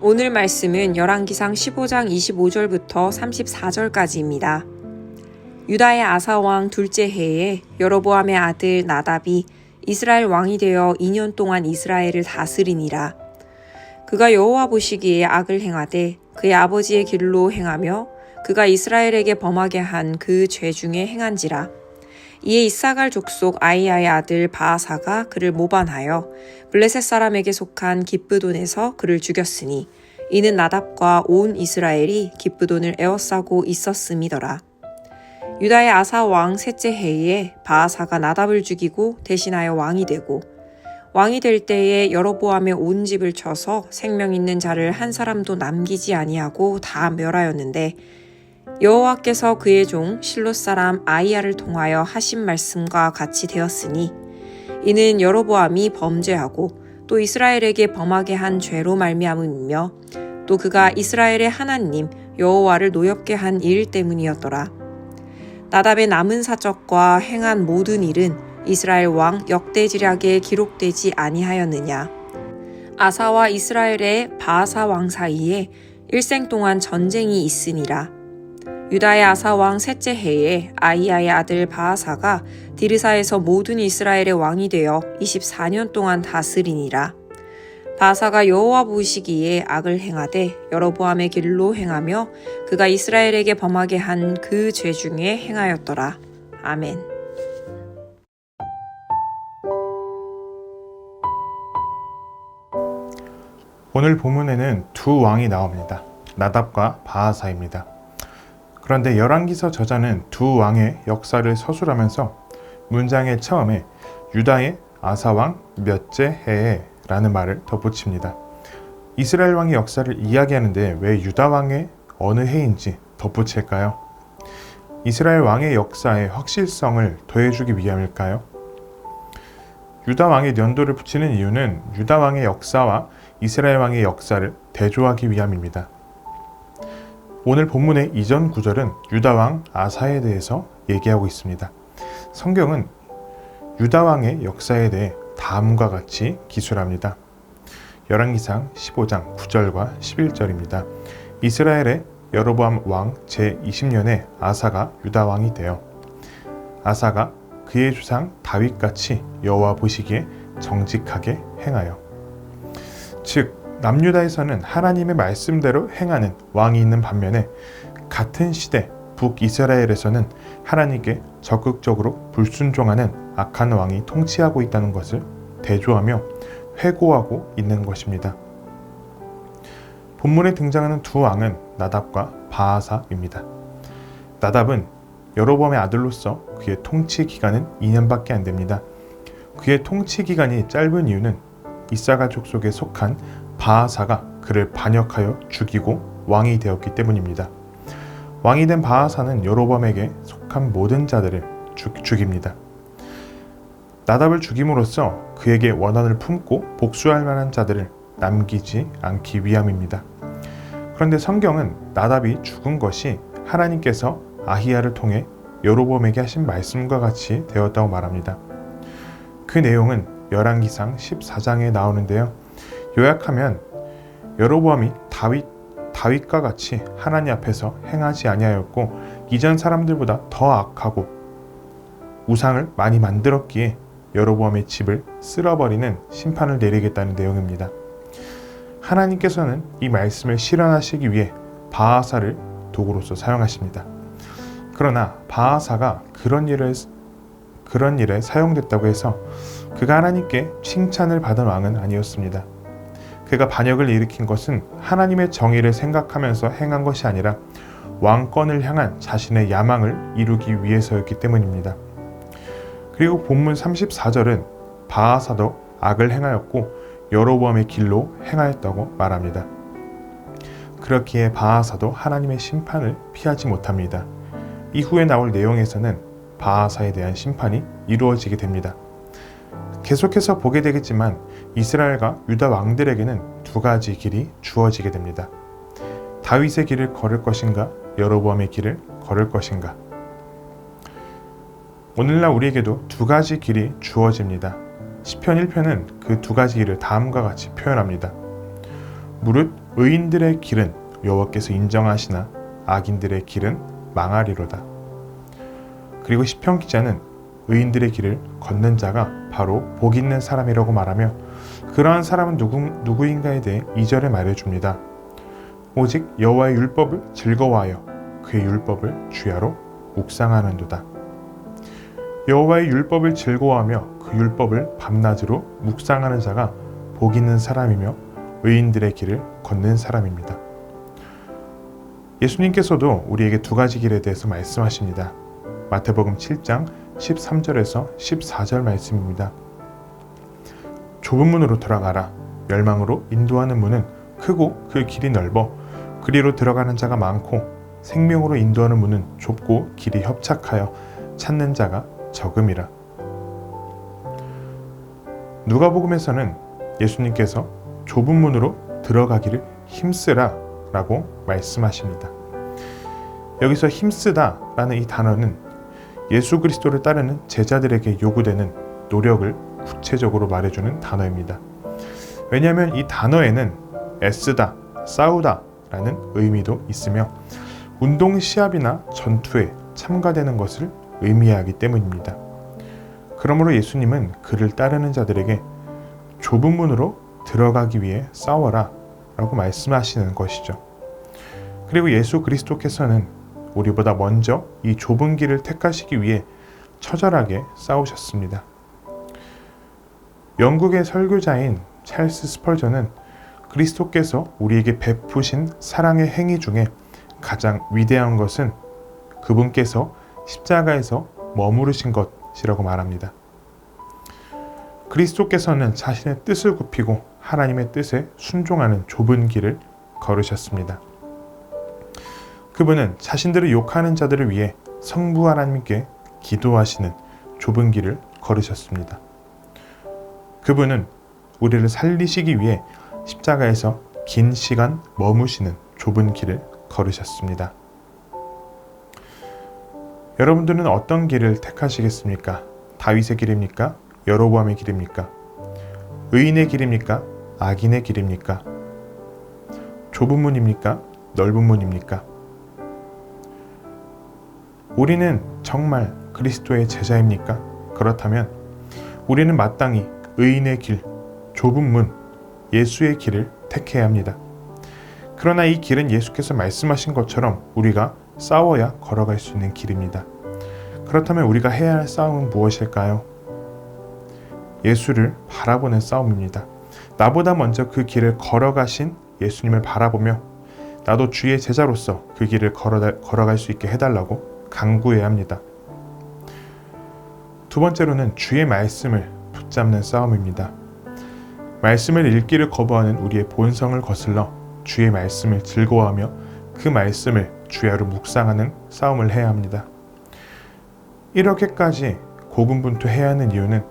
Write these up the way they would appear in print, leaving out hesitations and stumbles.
오늘 말씀은 열왕기상 15장 25절부터 34절까지입니다. 유다의 아사 왕 둘째 해에 여로보암의 아들 나답이 이스라엘 왕이 되어 2년 동안 이스라엘을 다스리니라. 그가 여호와 보시기에 악을 행하되 그의 아버지의 길로 행하며 그가 이스라엘에게 범하게 한 그 죄 중에 행한지라. 이에 이사갈 족속 아이야의 아들 바아사가 그를 모반하여 블레셋 사람에게 속한 기브돈에서 그를 죽였으니 이는 나답과 온 이스라엘이 기브돈을 에워싸고 있었음이더라. 유다의 아사 왕 셋째 해에 바아사가 나답을 죽이고 대신하여 왕이 되고 왕이 될 때에 여로보암의 온 집을 쳐서 생명 있는 자를 한 사람도 남기지 아니하고 다 멸하였는데 여호와께서 그의 종 실롯 사람 아이야를 통하여 하신 말씀과 같이 되었으니 이는 여로보암이 범죄하고 또 이스라엘에게 범하게 한 죄로 말미암음이며 또 그가 이스라엘의 하나님 여호와를 노엽게 한 일 때문이었더라. 나답의 남은 사적과 행한 모든 일은 이스라엘 왕 역대지략에 기록되지 아니하였느냐. 아사와 이스라엘의 바아사 왕 사이에 일생 동안 전쟁이 있으니라. 유다의 아사 왕 셋째 해에 아이야의 아들 바아사가 디르사에서 모든 이스라엘의 왕이 되어 24년 동안 다스리니라. 바아사가 여호와 보시기에 악을 행하되 여로보암의 길로 행하며 그가 이스라엘에게 범하게 한 그 죄 중에 행하였더라. 아멘. 오늘 본문에는 두 왕이 나옵니다. 나답과 바아사입니다. 그런데 열왕기서 저자는 두 왕의 역사를 서술하면서 문장의 처음에 유다의 아사왕 몇째 해에 라는 말을 덧붙입니다. 이스라엘 왕의 역사를 이야기하는데 왜 유다 왕의 어느 해인지 덧붙일까요? 이스라엘 왕의 역사의 확실성을 더해주기 위함일까요? 유다 왕의 연도를 붙이는 이유는 유다 왕의 역사와 이스라엘 왕의 역사를 대조하기 위함입니다. 오늘 본문의 이전 구절은 유다 왕 아사에 대해서 얘기하고 있습니다. 성경은 유다 왕의 역사에 대해 다음과 같이 기술합니다. 열왕기상 15장 9절과 11절입니다. 이스라엘의 여로보암 왕 제20년에 아사가 유다 왕이 되어 아사가 그의 주상 다윗같이 여호와 보시기에 정직하게 행하여. 즉 남유다에서는 하나님의 말씀대로 행하는 왕이 있는 반면에 같은 시대 북이스라엘에서는 하나님께 적극적으로 불순종하는 악한 왕이 통치하고 있다는 것을 대조하며 회고하고 있는 것입니다. 본문에 등장하는 두 왕은 나답과 바아사입니다. 나답은 여로보암의 아들로서 그의 통치 기간은 2년밖에 안 됩니다. 그의 통치 기간이 짧은 이유는 이사갈 족속에 속한 바아사가 그를 반역하여 죽이고 왕이 되었기 때문입니다. 왕이 된 바아사는 여로보암에게 속한 모든 자들을 죽입니다. 나답을 죽임으로써 그에게 원한을 품고 복수할 만한 자들을 남기지 않기 위함입니다. 그런데 성경은 나답이 죽은 것이 하나님께서 아히야를 통해 여로보암에게 하신 말씀과 같이 되었다고 말합니다. 그 내용은 열왕기상 14장에 나오는데요. 요약하면 여로보암이 다윗과 같이 하나님 앞에서 행하지 아니하였고 이전 사람들보다 더 악하고 우상을 많이 만들었기에 여로보암의 집을 쓸어버리는 심판을 내리겠다는 내용입니다. 하나님께서는 이 말씀을 실현하시기 위해 바아사를 도구로서 사용하십니다. 그러나 바아사가 그런 일에 사용됐다고 해서 그가 하나님께 칭찬을 받은 왕은 아니었습니다. 그가 반역을 일으킨 것은 하나님의 정의를 생각하면서 행한 것이 아니라 왕권을 향한 자신의 야망을 이루기 위해서였기 때문입니다. 그리고 본문 34절은 바아사도 악을 행하였고 여로보암의 길로 행하였다고 말합니다. 그렇기에 바아사도 하나님의 심판을 피하지 못합니다. 이후에 나올 내용에서는 바아사에 대한 심판이 이루어지게 됩니다. 계속해서 보게 되겠지만 이스라엘과 유다 왕들에게는 두 가지 길이 주어지게 됩니다. 다윗의 길을 걸을 것인가, 여로보암의 길을 걸을 것인가. 오늘날 우리에게도 두 가지 길이 주어집니다. 시편 1편은 그 두 가지 길을 다음과 같이 표현합니다. 무릇 의인들의 길은 여호와께서 인정하시나 악인들의 길은 망하리로다. 그리고 시편 기자는 의인들의 길을 걷는 자가 바로 복 있는 사람이라고 말하며 그러한 사람은 누구인가에 대해 2절에 말해줍니다. 오직 여호와의 율법을 즐거워하여 그의 율법을 주야로 묵상하는도다. 여호와의 율법을 즐거워하며 그 율법을 밤낮으로 묵상하는 자가 복 있는 사람이며 의인들의 길을 걷는 사람입니다. 예수님께서도 우리에게 두 가지 길에 대해서 말씀하십니다. 마태복음 7장 13절에서 14절 말씀입니다. 좁은 문으로 들어가라. 멸망으로 인도하는 문은 크고 그 길이 넓어 그리로 들어가는 자가 많고 생명으로 인도하는 문은 좁고 길이 협착하여 찾는 자가 적음이라. 누가복음에서는 예수님께서 좁은 문으로 들어가기를 힘쓰라 라고 말씀하십니다. 여기서 힘쓰다 라는 이 단어는 예수 그리스도를 따르는 제자들에게 요구되는 노력을 구체적으로 말해주는 단어입니다. 왜냐하면 이 단어에는 애쓰다, 싸우다 라는 의미도 있으며 운동 시합이나 전투에 참가되는 것을 의미하기 때문입니다. 그러므로 예수님은 그를 따르는 자들에게 좁은 문으로 들어가기 위해 싸워라 라고 말씀하시는 것이죠. 그리고 예수 그리스도께서는 우리보다 먼저 이 좁은 길을 택하시기 위해 처절하게 싸우셨습니다. 영국의 설교자인 찰스 스펄전은 그리스도께서 우리에게 베푸신 사랑의 행위 중에 가장 위대한 것은 그분께서 십자가에서 머무르신 것이라고 말합니다. 그리스도께서는 자신의 뜻을 굽히고 하나님의 뜻에 순종하는 좁은 길을 걸으셨습니다. 그분은 자신들을 욕하는 자들을 위해 성부 하나님께 기도하시는 좁은 길을 걸으셨습니다. 그분은 우리를 살리시기 위해 십자가에서 긴 시간 머무시는 좁은 길을 걸으셨습니다. 여러분들은 어떤 길을 택하시겠습니까? 다윗의 길입니까? 여로보암의 길입니까? 의인의 길입니까? 악인의 길입니까? 좁은 문입니까? 넓은 문입니까? 우리는 정말 그리스도의 제자입니까? 그렇다면 우리는 마땅히 의인의 길, 좁은 문, 예수의 길을 택해야 합니다. 그러나 이 길은 예수께서 말씀하신 것처럼 우리가 싸워야 걸어갈 수 있는 길입니다. 그렇다면 우리가 해야 할 싸움은 무엇일까요? 예수를 바라보는 싸움입니다. 나보다 먼저 그 길을 걸어가신 예수님을 바라보며 나도 주의 제자로서 그 길을 걸어갈 수 있게 해달라고 간구해야 합니다. 두 번째로는 주의 말씀을 붙잡는 싸움입니다. 말씀을 읽기를 거부하는 우리의 본성을 거슬러 주의 말씀을 즐거워하며 그 말씀을 주야로 묵상하는 싸움을 해야 합니다. 이렇게까지 고군분투해야 하는 이유는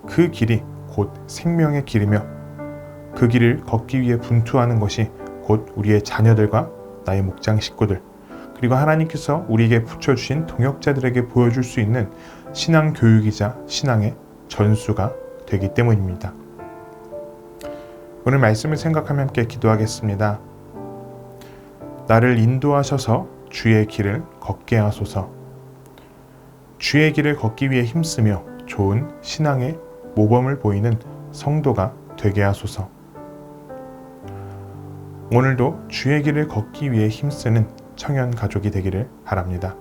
그 길이 곧 생명의 길이며 그 길을 걷기 위해 분투하는 것이 곧 우리의 자녀들과 나의 목장 식구들 그리고 하나님께서 우리에게 붙여주신 동역자들에게 보여줄 수 있는 신앙 교육이자 신앙의 전수가 되기 때문입니다. 오늘 말씀을 생각하며 함께 기도하겠습니다. 나를 인도하셔서 주의 길을 걷게 하소서. 주의 길을 걷기 위해 힘쓰며 좋은 신앙의 모범을 보이는 성도가 되게 하소서. 오늘도 주의 길을 걷기 위해 힘쓰는 청년 가족이 되기를 바랍니다.